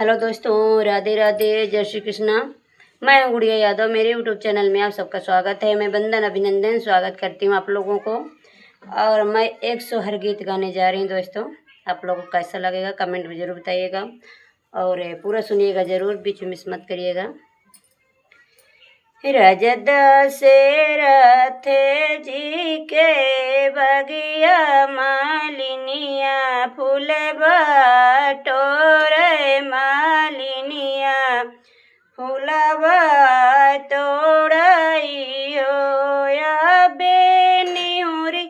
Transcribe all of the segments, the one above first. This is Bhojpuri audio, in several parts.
हेलो दोस्तों, राधे राधे, जय श्री कृष्णा। मैं हूँ गुड़िया यादव। मेरे यूट्यूब चैनल में आप सबका स्वागत है। मैं वंदन अभिनंदन स्वागत करती हूँ आप लोगों को। और मैं एक सोहर गीत गाने जा रही हूँ दोस्तों। आप लोगों को कैसा लगेगा कमेंट में ज़रूर बताइएगा और पूरा सुनिएगा ज़रूर, बीच में मिस मत करिएगा। रजत दशरथ जी के बगिया मालिनिया फूल बटोरे मालिनिया फूलबा तोड़ई हो अबे निहुरी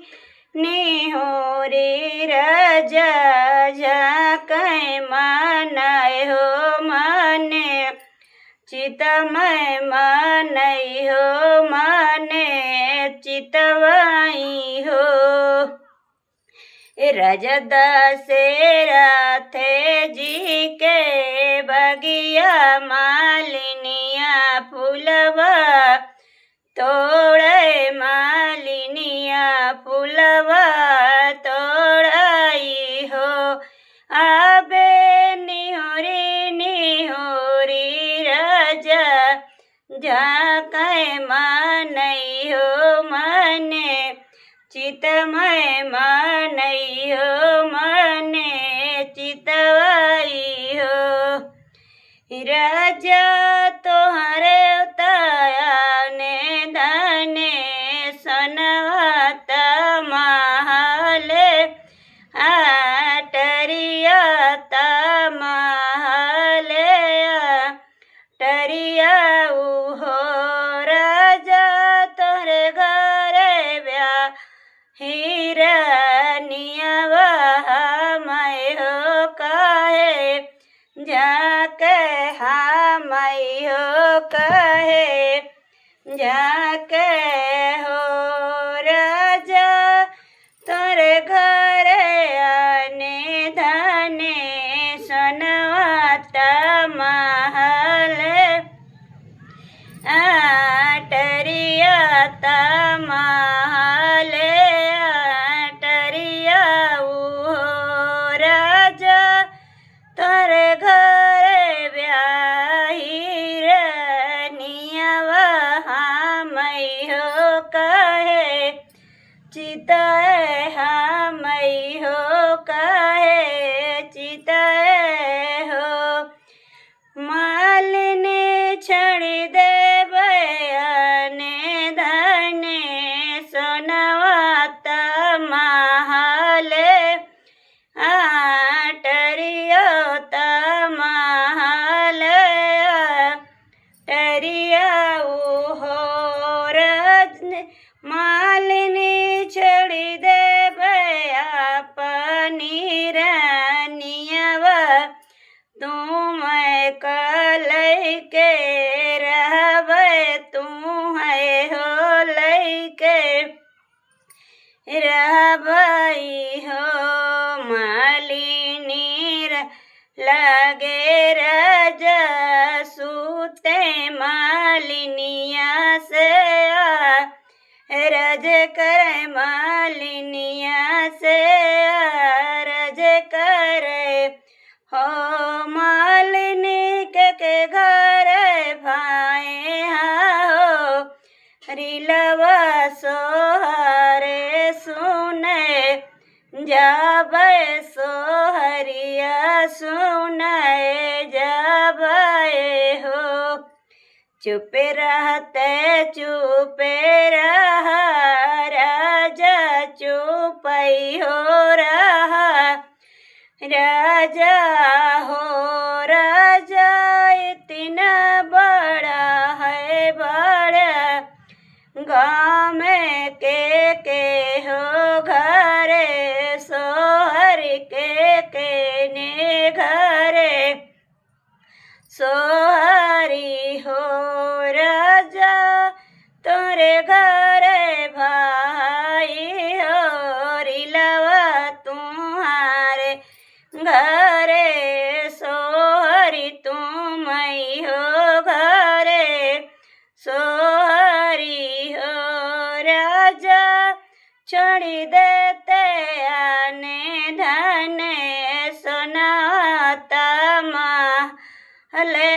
निहुरी रजा झाकै मनाए हो मने चितमय मनई हो मने चितवाई हो। राजा दशरथ जी के बगिया मालिनिया फूलबा तोड़े मालिनिया फूलबा तोड़ई हो आबे निहोरी निहोरी राजा झाकै मनई हो मने चितमय मनई हो मने चितवाई हो। राजा तोहरे उताने धने सनवत महले टरिया महले टरिया हो राजा तोहरे घरे ब्याह हिरनियावा मैं हो कहे जाके मैं हो कहे जाके हो राजा तोरे घरे आने धने सनवत महल टरिया महल टरिया हो राजा तोरे घरे ब्याही रनियावा मैं हो कहे चिताए मैं हो कहे चिताए हो। मालिनी छड़ी दे बयाने धने सोनवत महले टरिया महल टरिया हो रजन मालिनी छड़ी दे बया पनीर नियवा तुम कल के रहबे तू है हो लैके रहबई हो मालिनी लगे राजा सूते मालिनिया से रज करे मालिनिया से रज करे हो मालिनी के घर भाए हो रिलवा सोहरे सुने जाबे सोहरिया सुने जाबे हो चुपे रहते चुपे रहा राजा चुपई हो रहा राजा हो राजा इतना बड़ा है बड़ा गाँव में के हो घरे सोहर के ने घरे सोहरी हो राजा तोरे घरे भाई हो रिलवा तुम्हारे घरे सोहरी तुम हो घरे सोहरी हो राजा छोड़ी देते आने धने सोनाता माँ हले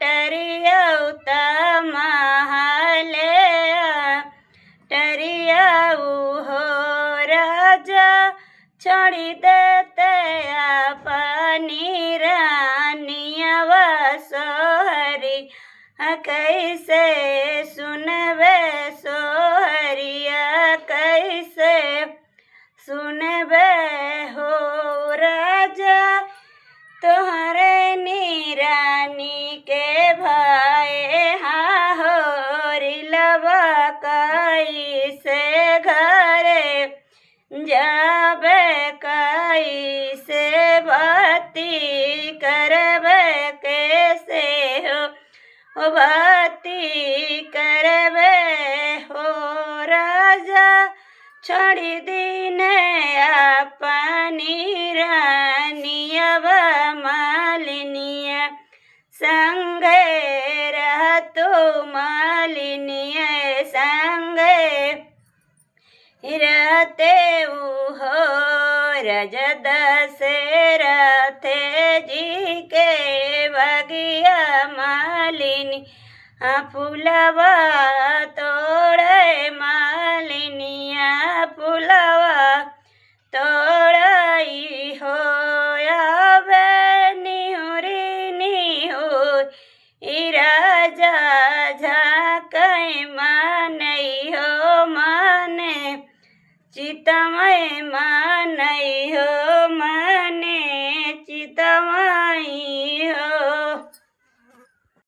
टरिया महले टरिया हो राजा छोड़ी देते अपनी रानिया सोहरी कैसे सुनबे सोहरिया कैसे सुनबे हो राजा तोहरे नीरानी के भाई हाँ हो रिलवा कैसे घरे जाबे कैसे बाती करबे कैसे हो बाती करबे हो राजा छोड़ी दीने अपनी रानिया मालिनिया संगे रह तो मालिनिया संगे रहते हो रजद से रहते जी के बगिया मालिनी फुलवा तोड़े मालिनिया फुलवा तोड़ई हो आवे निहुरी निहुर राजा झाकई मानई हो माने चितम